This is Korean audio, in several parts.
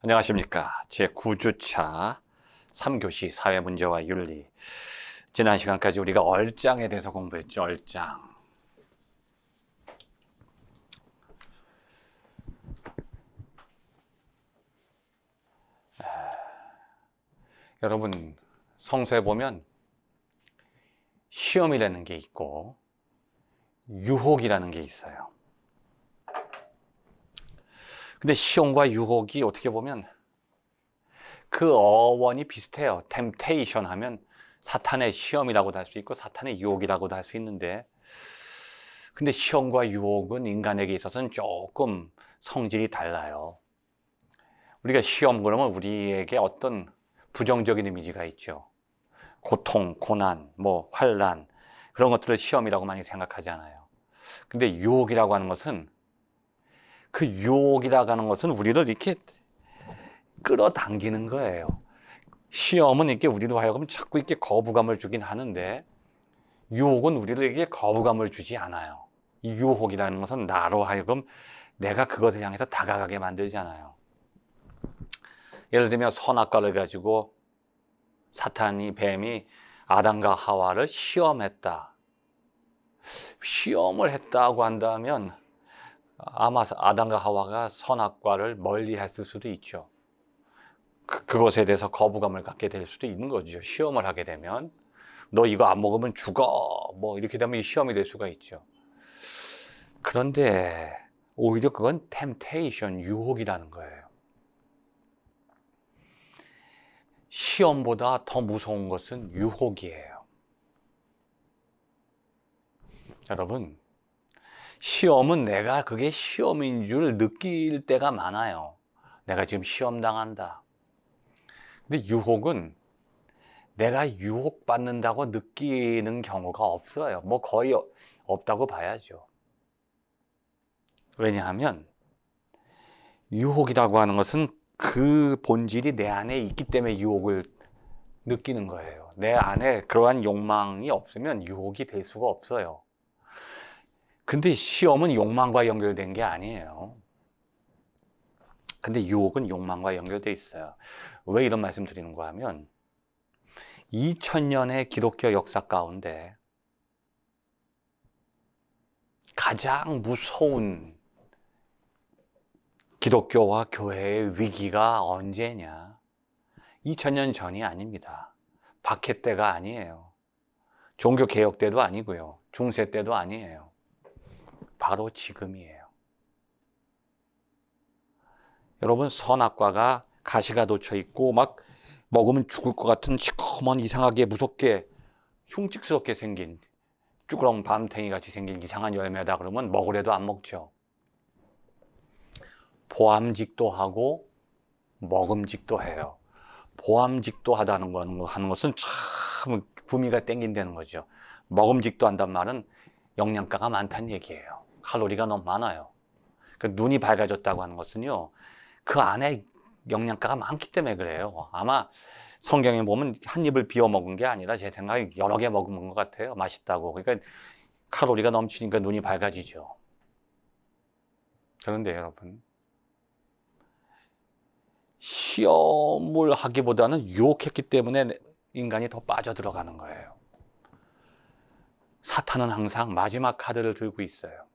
안녕하십니까. 제9주차 3교시 사회문제와 윤리. 지난 시간까지 우리가 얼짱에 대해서 공부했죠. 얼짱. 여러분, 성서에 보면 시험이라는 게 있고 유혹이라는 게 있어요. 근데 시험과 유혹이 어떻게 보면 그 어원이 비슷해요. 템테이션 하면 사탄의 시험이라고도 할 수 있고 사탄의 유혹이라고도 할 수 있는데, 근데 시험과 유혹은 인간에게 있어서는 조금 성질이 달라요. 우리가 시험 그러면 우리에게 어떤 부정적인 이미지가 있죠. 고통, 고난, 환난, 그런 것들을 시험이라고 많이 생각하잖아요. 근데 유혹이라고 하는 것은, 그 유혹이라고 하는 것은 우리를 이렇게 끌어당기는 거예요. 시험은 이렇게 우리로 하여금 자꾸 이렇게 거부감을 주긴 하는데, 유혹은 우리를 이렇게 거부감을 주지 않아요. 이 유혹이라는 것은 나로 하여금 내가 그것을 향해서 다가가게 만들잖아요. 예를 들면 선악과를 가지고 사탄이, 뱀이 아담과 하와를 시험했다. 시험을 했다고 한다면 아마 아담과 하와가 선악과를 멀리 했을 수도 있죠. 그것에 대해서 거부감을 갖게 될 수도 있는 거죠. 시험을 하게 되면 너 이거 안 먹으면 죽어, 이렇게 되면 시험이 될 수가 있죠. 그런데 오히려 그건 템테이션, 유혹이라는 거예요. 시험보다 더 무서운 것은 유혹이에요. 여러분, 시험은 내가 그게 시험인 줄 느낄 때가 많아요. 내가 지금 시험 당한다. 근데 유혹은 내가 유혹받는다고 느끼는 경우가 없어요. 거의 없다고 봐야죠. 왜냐하면 유혹이라고 하는 것은 그 본질이 내 안에 있기 때문에 유혹을 느끼는 거예요. 내 안에 그러한 욕망이 없으면 유혹이 될 수가 없어요. 근데 시험은 욕망과 연결된 게 아니에요. 근데 유혹은 욕망과 연결돼 있어요. 왜 이런 말씀 드리는가 하면 2000년의 기독교 역사 가운데 가장 무서운 기독교와 교회의 위기가 언제냐? 2000년 전이 아닙니다. 박해 때가 아니에요. 종교 개혁 때도 아니고요. 중세 때도 아니에요. 바로 지금이에요. 여러분, 선악과가 가시가 돋쳐 있고 먹으면 죽을 것 같은 시커먼 이상하게 무섭게 흉측스럽게 생긴 쭈그렁 밤탱이 같이 생긴 이상한 열매다 그러면 먹으래도 안 먹죠. 보암직도 하고 먹음직도 해요. 보암직도 하다는 하는 것은 참 구미가 땡긴다는 거죠. 먹음직도 한단 말은 영양가가 많다는 얘기예요. 칼로리가 너무 많아요. 눈이 밝아졌다고 하는 것은요, 그 안에 영양가가 많기 때문에 그래요. 아마 성경에 보면 한 입을 비워 먹은 게 아니라 제 생각에 여러 개 먹은 것 같아요. 맛있다고. 그러니까 칼로리가 넘치니까 눈이 밝아지죠. 그런데 여러분, 시험을 하기보다는 유혹했기 때문에 인간이 더 빠져들어가는 거예요. 사탄은 항상 마지막 카드를 들고 있어요.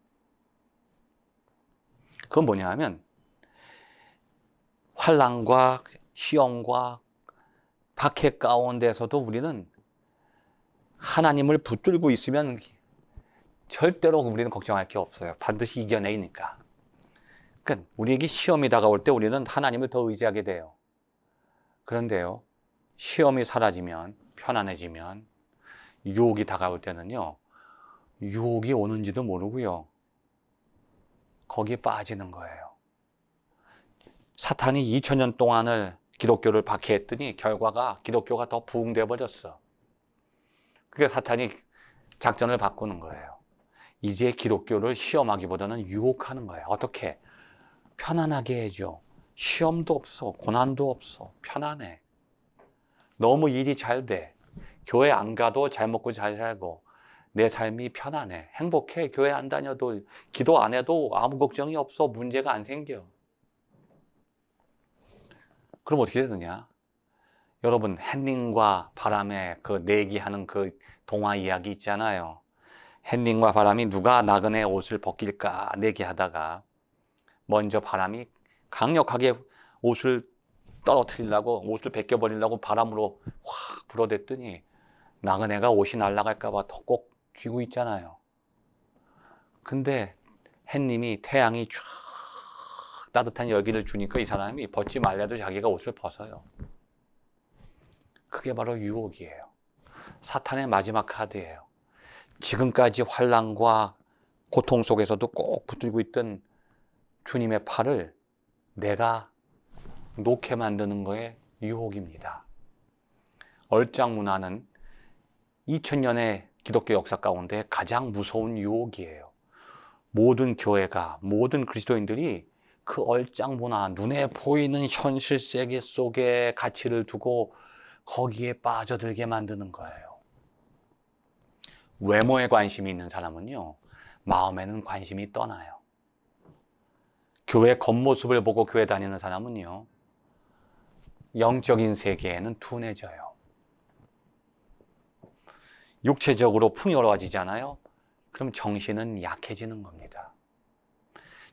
그건 뭐냐 하면 환난과 시험과 박해 가운데서도 우리는 하나님을 붙들고 있으면 절대로 우리는 걱정할 게 없어요. 반드시 이겨내니까. 그러니까 우리에게 시험이 다가올 때 우리는 하나님을 더 의지하게 돼요. 그런데요, 시험이 사라지면, 편안해지면 유혹이 다가올 때는요, 유혹이 오는지도 모르고요, 거기에 빠지는 거예요. 사탄이 2000년 동안을 기독교를 박해했더니 결과가 기독교가 더 부흥돼 버렸어. 그게 사탄이 작전을 바꾸는 거예요. 이제 기독교를 시험하기보다는 유혹하는 거예요. 어떻게? 편안하게 해줘. 시험도 없어. 고난도 없어. 편안해. 너무 일이 잘 돼. 교회 안 가도 잘 먹고 잘 살고 내 삶이 편안해. 행복해. 교회 안 다녀도 기도 안 해도 아무 걱정이 없어. 문제가 안 생겨. 그럼 어떻게 되느냐? 여러분, 햇님과 바람의 그 내기하는 그 동화 이야기 있잖아요. 햇님과 바람이 누가 나그네 옷을 벗길까 내기하다가 먼저 바람이 강력하게 옷을 떨어뜨리려고, 옷을 벗겨버리려고 바람으로 확 불어댔더니 나그네가 옷이 날아갈까 봐 더 꼭 쥐고 있잖아요. 근데 햇님이, 태양이 쫙 따뜻한 열기를 주니까 이 사람이 벗지 말래도 자기가 옷을 벗어요. 그게 바로 유혹이에요. 사탄의 마지막 카드예요. 지금까지 환난과 고통 속에서도 꼭 붙들고 있던 주님의 팔을 내가 놓게 만드는 거에 유혹입니다. 얼짱문화는 2000년의 기독교 역사 가운데 가장 무서운 유혹이에요. 모든 교회가, 모든 그리스도인들이 그 얼짱문화, 눈에 보이는 현실 세계 속에 가치를 두고 거기에 빠져들게 만드는 거예요. 외모에 관심이 있는 사람은요, 마음에는 관심이 떠나요. 교회 겉모습을 보고 교회 다니는 사람은요, 영적인 세계에는 둔해져요. 육체적으로 풍요로워지잖아요. 그럼 정신은 약해지는 겁니다.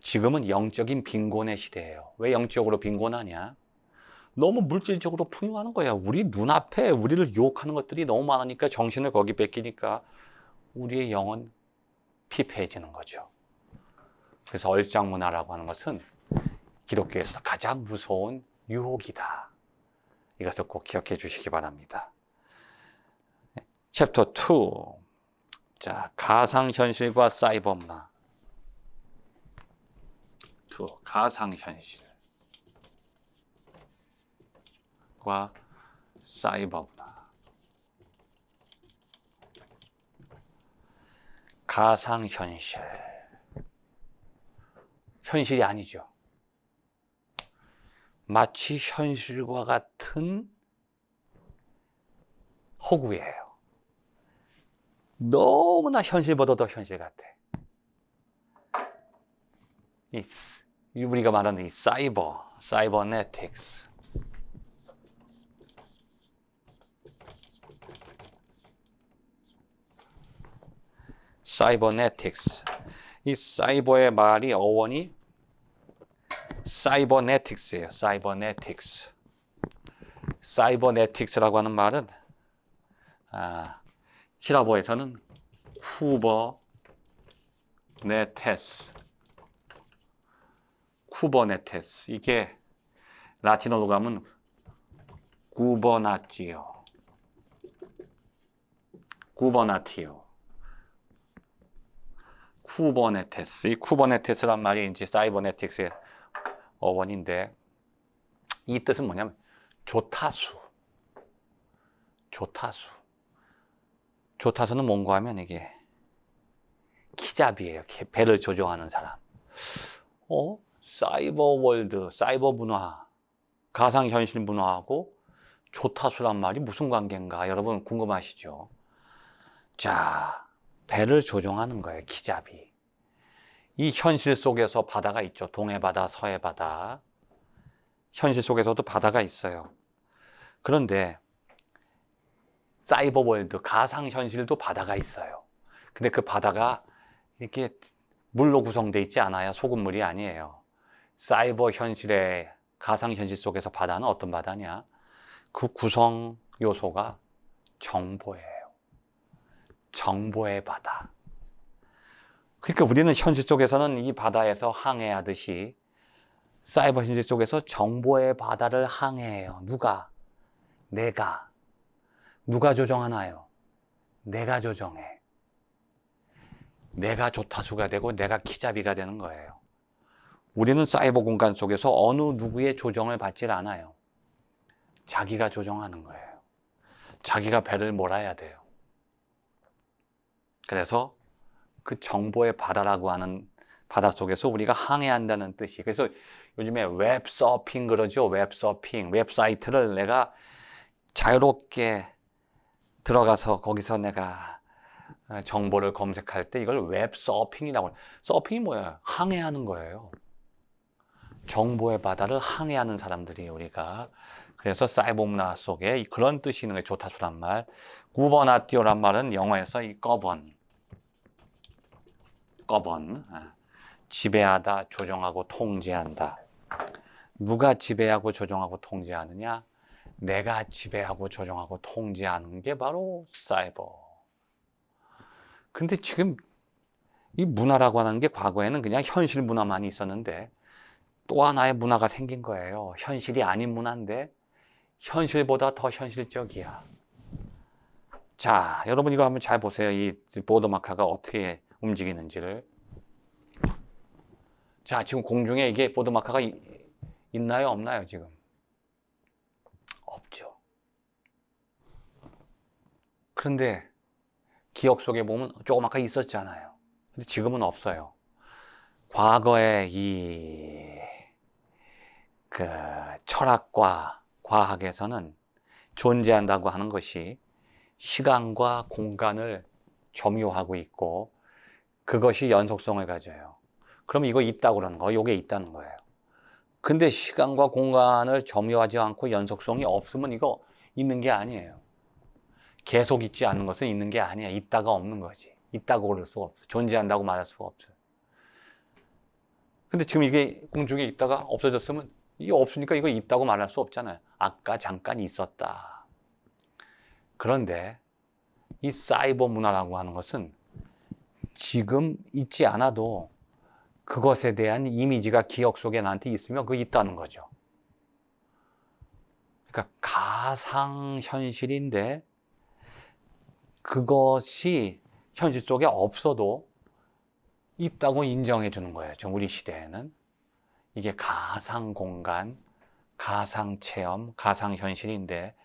지금은 영적인 빈곤의 시대예요. 왜 영적으로 빈곤하냐? 너무 물질적으로 풍요하는 거야. 우리 눈앞에 우리를 유혹하는 것들이 너무 많으니까 정신을 거기 뺏기니까 우리의 영은 피폐해지는 거죠. 그래서 얼짱문화라고 하는 것은 기독교에서 가장 무서운 유혹이다. 이것을 꼭 기억해 주시기 바랍니다. 챕터 2. 자, 가상현실과 사이버문화. 2. 가상현실과 사이버문화. 가상현실. 현실이 아니죠. 마치 현실과 같은 허구예요. 너무나 현실보다 더 현실 같아. 우리가 말하는 이 사이버네틱스. 사이버네틱스. 이 사이버의 말이 어원이 사이버네틱스예요. 사이버네틱스. 사이버네틱스라고 하는 말은 히라보에서는 쿠버네테스. 이게 라틴어로 가면 구버나티오. 쿠버네테스. 이 쿠버네테스란 말이 이제 사이버네틱스의 어원인데, 이 뜻은 뭐냐면 조타수. 조타수는 뭔가 하면 이게 키잡이에요. 배를 조종하는 사람. 사이버 월드, 사이버 문화, 가상현실 문화하고 조타수란 말이 무슨 관계인가? 여러분 궁금하시죠? 자, 배를 조종하는 거예요. 키잡이. 이 현실 속에서 바다가 있죠. 동해 바다, 서해 바다. 현실 속에서도 바다가 있어요. 그런데 사이버 월드, 가상현실도 바다가 있어요. 근데 그 바다가 이렇게 물로 구성되어 있지 않아요. 소금물이 아니에요. 사이버 현실의 가상현실 속에서 바다는 어떤 바다냐? 그 구성 요소가 정보예요. 정보의 바다. 그러니까 우리는 현실 속에서는 이 바다에서 항해하듯이 사이버 현실 속에서 정보의 바다를 항해해요. 누가? 내가. 누가 조정하나요? 내가 조정해. 내가 조타수가 되고 내가 키잡이가 되는 거예요. 우리는 사이버 공간 속에서 어느 누구의 조정을 받질 않아요. 자기가 조정하는 거예요. 자기가 배를 몰아야 돼요. 그래서 그 정보의 바다라고 하는 바다 속에서 우리가 항해한다는 뜻이. 그래서 요즘에 웹서핑 그러죠. 웹서핑. 웹사이트를 내가 자유롭게 들어가서 거기서 내가 정보를 검색할 때 이걸 웹서핑이라고 해요. 서핑이 뭐예요? 항해하는 거예요. 정보의 바다를 항해하는 사람들이에요, 우리가. 그래서 사이버 문화 속에 그런 뜻이 있는 게 조타수란 말. 구버나티오란 말은 영어에서 이 꺼번, 지배하다, 조종하고 통제한다. 누가 지배하고 조종하고 통제하느냐? 내가 지배하고 조종하고 통제하는 게 바로 사이버. 근데 지금 이 문화라고 하는 게 과거에는 그냥 현실 문화만 있었는데 또 하나의 문화가 생긴 거예요. 현실이 아닌 문화인데 현실보다 더 현실적이야. 자, 여러분 이거 한번 잘 보세요. 이 보드마카가 어떻게 움직이는지를. 자, 지금 공중에 이게 보드마카가 있나요? 없나요? 지금? 없죠. 그런데 기억 속에 보면 조금 아까 있었잖아요. 근데 지금은 없어요. 과거에 그 철학과 과학에서는 존재한다고 하는 것이 시간과 공간을 점유하고 있고 그것이 연속성을 가져요. 그럼 이거 있다고 그러는 거, 이게 있다는 거예요. 근데 시간과 공간을 점유하지 않고 연속성이 없으면 이거 있는 게 아니에요. 계속 있지 않는 것은 있는 게 아니야. 있다가 없는 거지. 있다고 그럴 수가 없어. 존재한다고 말할 수가 없어. 근데 지금 이게 공중에 있다가 없어졌으면 이게 없으니까 이거 있다고 말할 수 없잖아요. 아까 잠깐 있었다. 그런데 이 사이버 문화라고 하는 것은 지금 있지 않아도 그것에 대한 이미지가 기억 속에 나한테 있으면 그게 있다는 거죠. 그러니까 가상현실인데 그것이 현실 속에 없어도 있다고 인정해 주는 거예요. 지금 우리 시대에는. 이게 가상공간, 가상체험, 가상현실인데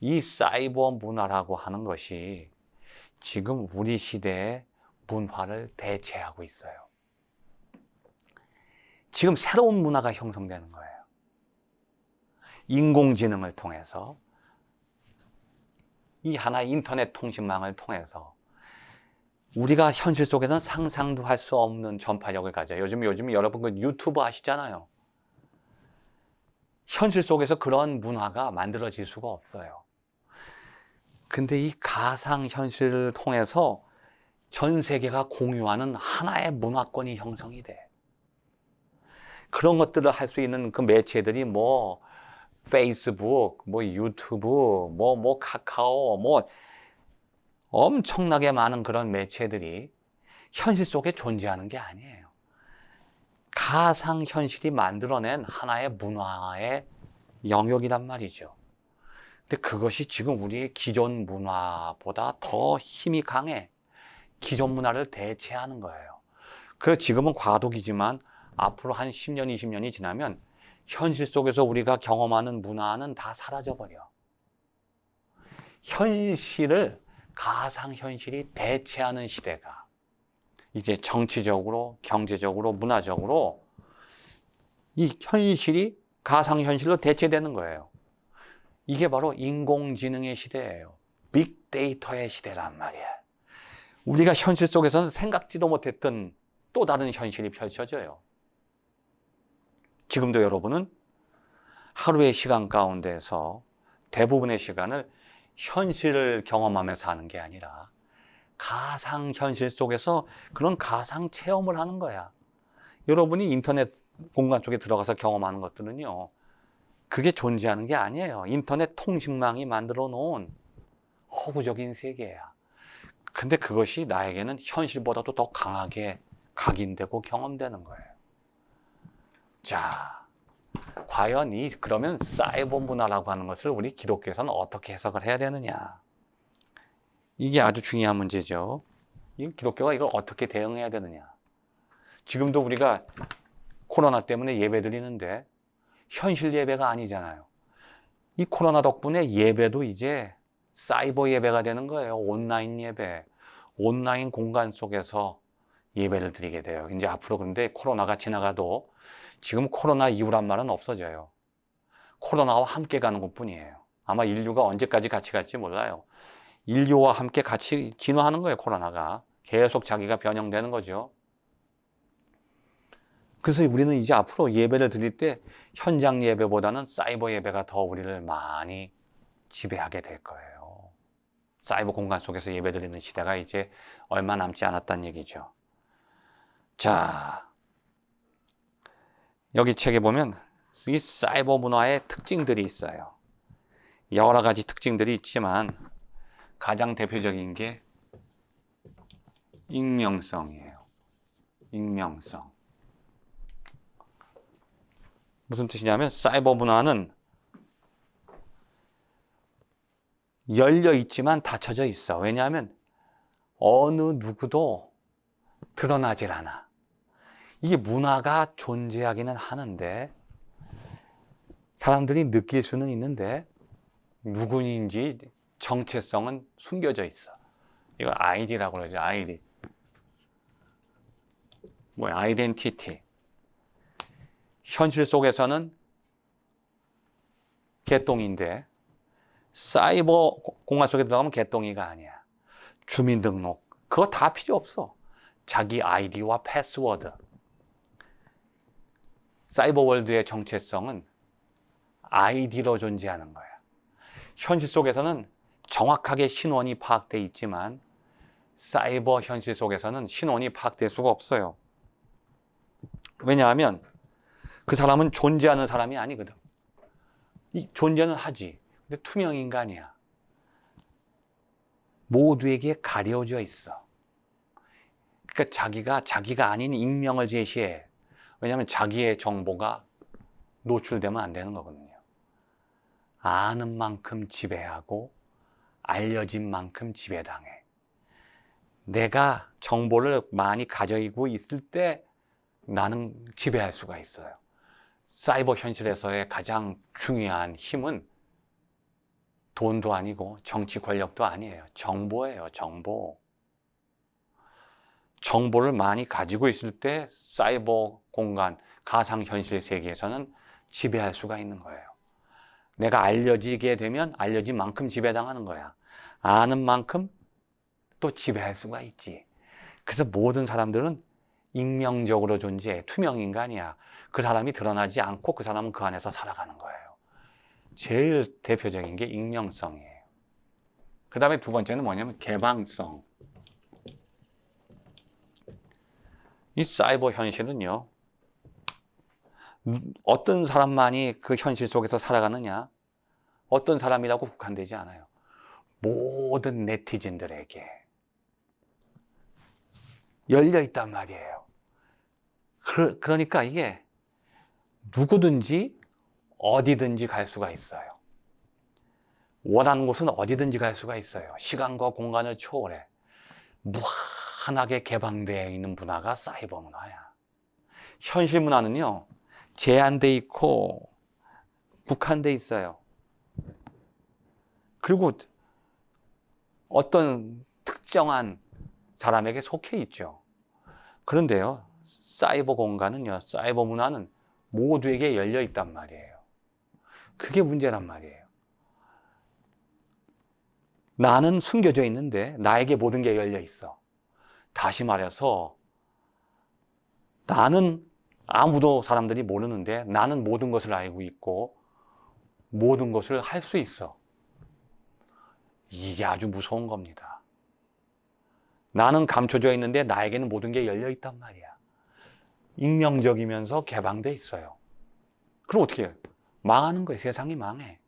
이 사이버 문화라고 하는 것이 지금 우리 시대의 문화를 대체하고 있어요. 지금 새로운 문화가 형성되는 거예요. 인공지능을 통해서 이 하나의 인터넷 통신망을 통해서 우리가 현실 속에서는 상상도 할 수 없는 전파력을 가져요. 요즘 여러분 그 유튜브 아시잖아요. 현실 속에서 그런 문화가 만들어질 수가 없어요. 근데 이 가상현실을 통해서 전 세계가 공유하는 하나의 문화권이 형성이 돼. 그런 것들을 할 수 있는 그 매체들이 뭐 페이스북, 뭐 유튜브, 뭐 카카오, 뭐 엄청나게 많은 그런 매체들이 현실 속에 존재하는 게 아니에요. 가상현실이 만들어낸 하나의 문화의 영역이란 말이죠. 근데 그것이 지금 우리의 기존 문화보다 더 힘이 강해. 기존 문화를 대체하는 거예요. 그래서 지금은 과도기지만 앞으로 한 10년, 20년이 지나면 현실 속에서 우리가 경험하는 문화는 다 사라져버려. 현실을 가상현실이 대체하는 시대가 이제 정치적으로, 경제적으로, 문화적으로 이 현실이 가상현실로 대체되는 거예요. 이게 바로 인공지능의 시대예요. 빅데이터의 시대란 말이야. 우리가 현실 속에서는 생각지도 못했던 또 다른 현실이 펼쳐져요. 지금도 여러분은 하루의 시간 가운데서 대부분의 시간을 현실을 경험하면서 사는 게 아니라 가상현실 속에서 그런 가상 체험을 하는 거야. 여러분이 인터넷 공간 속에 들어가서 경험하는 것들은요, 그게 존재하는 게 아니에요. 인터넷 통신망이 만들어 놓은 허구적인 세계야. 근데 그것이 나에게는 현실보다도 더 강하게 각인되고 경험되는 거예요. 자, 과연 그러면 사이버 문화라고 하는 것을 우리 기독교에서는 어떻게 해석을 해야 되느냐? 이게 아주 중요한 문제죠. 이 기독교가 이걸 어떻게 대응해야 되느냐? 지금도 우리가 코로나 때문에 예배 드리는데 현실 예배가 아니잖아요. 이 코로나 덕분에 예배도 이제 사이버 예배가 되는 거예요. 온라인 예배. 온라인 공간 속에서 예배를 드리게 돼요. 이제 앞으로 그런데 코로나가 지나가도 지금 코로나 이후란 말은 없어져요. 코로나와 함께 가는 것 뿐이에요. 아마 인류가 언제까지 같이 갈지 몰라요. 인류와 함께 같이 진화하는 거예요, 코로나가. 계속 자기가 변형되는 거죠. 그래서 우리는 이제 앞으로 예배를 드릴 때 현장 예배보다는 사이버 예배가 더 우리를 많이 지배하게 될 거예요. 사이버 공간 속에서 예배 드리는 시대가 이제 얼마 남지 않았다는 얘기죠. 자, 여기 책에 보면 이 사이버 문화의 특징들이 있어요. 여러 가지 특징들이 있지만 가장 대표적인 게 익명성이에요. 익명성. 무슨 뜻이냐면 사이버 문화는 열려 있지만 닫혀져 있어. 왜냐하면 어느 누구도 드러나질 않아. 이게 문화가 존재하기는 하는데 사람들이 느낄 수는 있는데 누구인지 정체성은 숨겨져 있어. 이걸 아이디라고 그러죠. 아이디. 뭐야? 아이덴티티. 현실 속에서는 개똥인데 사이버 공간 속에 들어가면 개똥이가 아니야. 주민등록. 그거 다 필요 없어. 자기 아이디와 패스워드. 사이버 월드의 정체성은 아이디로 존재하는 거야. 현실 속에서는 정확하게 신원이 파악돼 있지만 사이버 현실 속에서는 신원이 파악될 수가 없어요. 왜냐하면 그 사람은 존재하는 사람이 아니거든. 존재는 하지. 근데 투명 인간이야. 모두에게 가려져 있어. 그러니까 자기가 아닌 익명을 제시해. 왜냐하면 자기의 정보가 노출되면 안 되는 거거든요. 아는 만큼 지배하고 알려진 만큼 지배당해. 내가 정보를 많이 가지고 있을 때 나는 지배할 수가 있어요. 사이버 현실에서의 가장 중요한 힘은 돈도 아니고 정치 권력도 아니에요. 정보예요, 정보. 정보를 많이 가지고 있을 때 사이버 공간, 가상현실 세계에서는 지배할 수가 있는 거예요. 내가 알려지게 되면 알려진 만큼 지배당하는 거야. 아는 만큼 또 지배할 수가 있지. 그래서 모든 사람들은 익명적으로 존재해. 투명 인간이야. 그 사람이 드러나지 않고 그 사람은 그 안에서 살아가는 거예요. 제일 대표적인 게 익명성이에요. 그 다음에 두 번째는 뭐냐면 개방성. 이 사이버 현실은요, 어떤 사람만이 그 현실 속에서 살아가느냐, 어떤 사람이라고 국한되지 않아요. 모든 네티즌들에게 열려 있단 말이에요. 그러니까 이게 누구든지 어디든지 갈 수가 있어요. 원하는 곳은 어디든지 갈 수가 있어요. 시간과 공간을 초월해. 무한하게 개방되어 있는 문화가 사이버 문화야. 현실 문화는요, 제한돼 있고 국한돼 있어요. 그리고 어떤 특정한 사람에게 속해 있죠. 그런데요, 사이버 공간은요, 사이버 문화는 모두에게 열려 있단 말이에요. 그게 문제란 말이에요. 나는 숨겨져 있는데 나에게 모든 게 열려 있어. 다시 말해서 나는 아무도 사람들이 모르는데 나는 모든 것을 알고 있고 모든 것을 할 수 있어. 이게 아주 무서운 겁니다. 나는 감춰져 있는데 나에게는 모든 게 열려 있단 말이야. 익명적이면서 개방돼 있어요. 그럼 어떻게 해요? 망하는 거예요. 세상이 망해.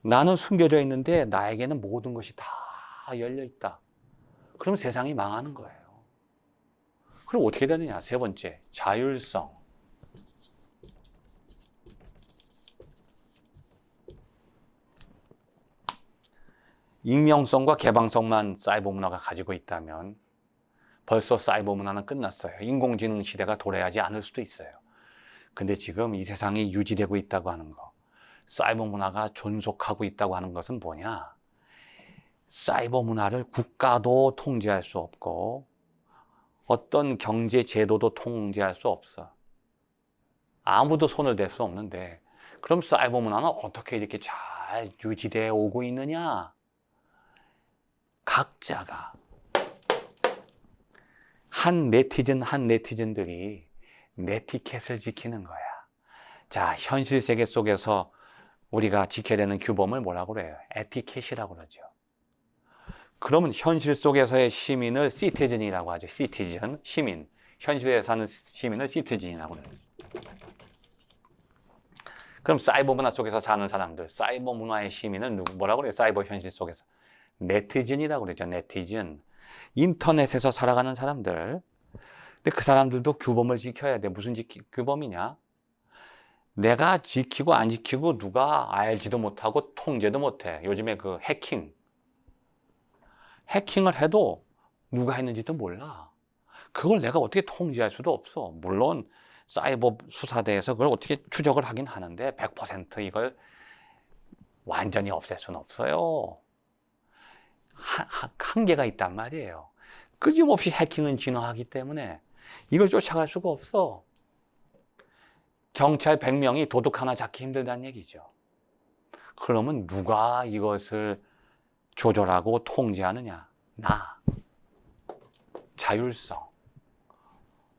나는 숨겨져 있는데 나에게는 모든 것이 다 열려 있다. 그럼 세상이 망하는 거예요. 그럼 어떻게 되느냐? 세 번째, 자율성. 익명성과 개방성만 사이버 문화가 가지고 있다면 벌써 사이버 문화는 끝났어요. 인공지능 시대가 도래하지 않을 수도 있어요. 근데 지금 이 세상이 유지되고 있다고 하는 거, 사이버 문화가 존속하고 있다고 하는 것은 뭐냐? 사이버 문화를 국가도 통제할 수 없고 어떤 경제 제도도 통제할 수 없어. 아무도 손을 댈 수 없는데 그럼 사이버 문화는 어떻게 이렇게 잘 유지되어 오고 있느냐? 각자가 한 네티즌들이 네티켓을 지키는 거야. 자, 현실 세계 속에서 우리가 지켜야 되는 규범을 뭐라고 그래요? 에티켓이라고 그러죠. 그러면 현실 속에서의 시민을 시티즌이라고 하죠. 시티즌, 시민. 현실에 사는 시민을 시티즌이라고 그래요. 그럼 사이버 문화 속에서 사는 사람들, 사이버 문화의 시민을 뭐라고 그래요? 사이버 현실 속에서. 네티즌이라고 그러죠. 네티즌. 인터넷에서 살아가는 사람들. 근데 그 사람들도 규범을 지켜야 돼. 무슨 규범이냐? 내가 지키고 안 지키고 누가 알지도 못하고 통제도 못해. 요즘에 그 해킹을 해도 누가 했는지도 몰라. 그걸 내가 어떻게 통제할 수도 없어. 물론 사이버 수사대에서 그걸 어떻게 추적을 하긴 하는데 100% 이걸 완전히 없앨 수는 없어요. 한계가 있단 말이에요. 끊임없이 해킹은 진화하기 때문에 이걸 쫓아갈 수가 없어. 경찰 100명이 도둑 하나 잡기 힘들다는 얘기죠. 그러면 누가 이것을 조절하고 통제하느냐? 나. 자율성.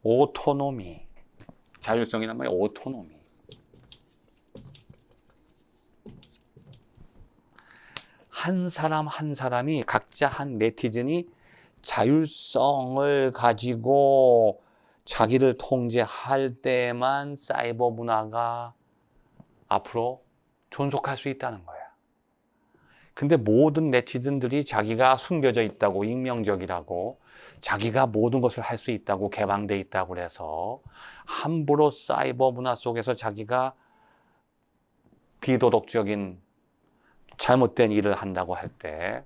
오토노미. 자율성이란 말이야. 오토노미. 한 사람 한 사람이 각자 한 네티즌이 자율성을 가지고 자기를 통제할 때만 사이버 문화가 앞으로 존속할 수 있다는 거야. 근데 모든 네티즌들이 자기가 숨겨져 있다고, 익명적이라고, 자기가 모든 것을 할 수 있다고, 개방돼 있다고 그래서 함부로 사이버 문화 속에서 자기가 비도덕적인 잘못된 일을 한다고 할 때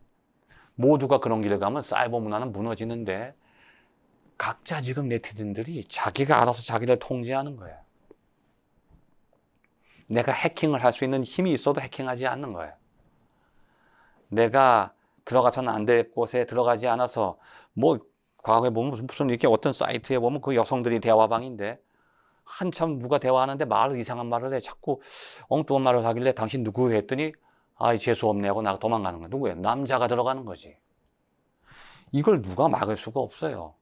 모두가 그런 길을 가면 사이버 문화는 무너지는데 각자 지금 네티즌들이 자기가 알아서 자기를 통제하는 거예요. 내가 해킹을 할 수 있는 힘이 있어도 해킹하지 않는 거예요. 내가 들어가서는 안 될 곳에 들어가지 않아서 뭐 과거에 보면 무슨 이렇게 어떤 사이트에 보면 그 여성들이 대화방인데 한참 누가 대화하는데 말을 이상한 말을 해. 자꾸 엉뚱한 말을 하길래 당신 누구 했더니 아, 재수 없네 하고 나 도망가는 거야. 누구예요? 남자가 들어가는 거지. 이걸 누가 막을 수가 없어요.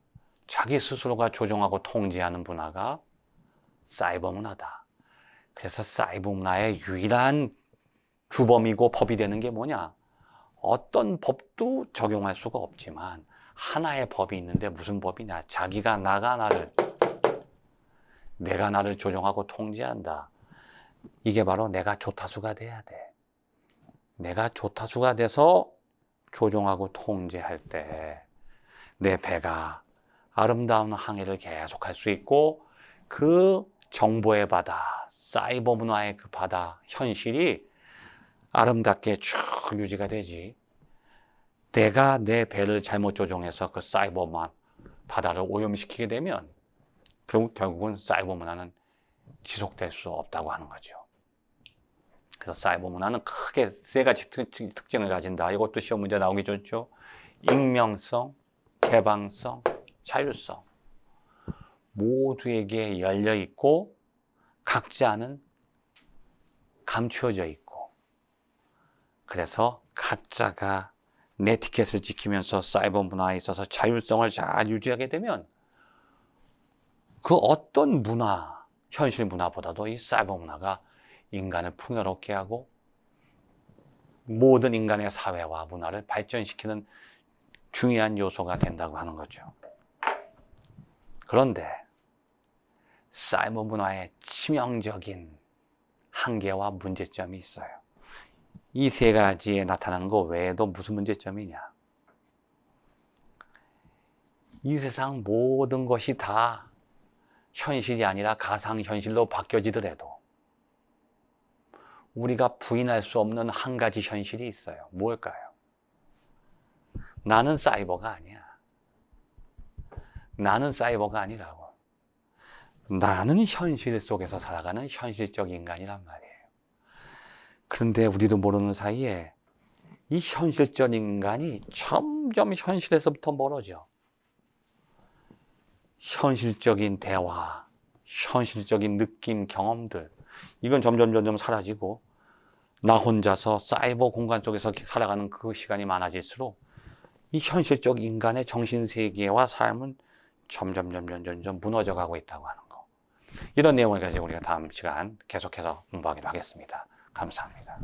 자기 스스로가 조종하고 통제하는 문화가 사이버 문화다. 그래서 사이버 문화의 유일한 규범이고 법이 되는 게 뭐냐? 어떤 법도 적용할 수가 없지만 하나의 법이 있는데 무슨 법이냐? 내가 나를 조종하고 통제한다. 이게 바로 내가 조타수가 돼야 돼. 내가 조타수가 돼서 조종하고 통제할 때 내 배가 아름다운 항해를 계속할 수 있고 그 정보의 바다, 사이버 문화의 그 바다, 현실이 아름답게 쭉 유지가 되지. 내가 내 배를 잘못 조종해서 그 사이버 바다를 오염시키게 되면 결국은 사이버 문화는 지속될 수 없다고 하는 거죠. 그래서 사이버 문화는 크게 세 가지 특징을 가진다. 이것도 시험 문제 나오기 좋죠. 익명성, 개방성, 자율성. 모두에게 열려 있고 각자는 감추어져 있고 그래서 각자가 네티켓을 지키면서 사이버 문화에 있어서 자율성을 잘 유지하게 되면 그 어떤 문화, 현실 문화보다도 이 사이버 문화가 인간을 풍요롭게 하고 모든 인간의 사회와 문화를 발전시키는 중요한 요소가 된다고 하는 거죠. 그런데 사이버 문화의 치명적인 한계와 문제점이 있어요. 이 세 가지에 나타나는 것 외에도 무슨 문제점이냐? 이 세상 모든 것이 다 현실이 아니라 가상현실로 바뀌어지더라도 우리가 부인할 수 없는 한 가지 현실이 있어요. 뭘까요? 나는 사이버가 아니야. 나는 사이버가 아니라고. 나는 현실 속에서 살아가는 현실적 인간이란 말이에요. 그런데 우리도 모르는 사이에 이 현실적 인간이 점점 현실에서부터 멀어져. 현실적인 대화, 현실적인 느낌, 경험들 이건 점점 사라지고 나 혼자서 사이버 공간 속에서 살아가는 그 시간이 많아질수록 이 현실적 인간의 정신세계와 삶은 점점 무너져가고 있다고 하는 거. 이런 내용을 가지고 우리가 다음 시간 계속해서 공부하기로 하겠습니다. 감사합니다.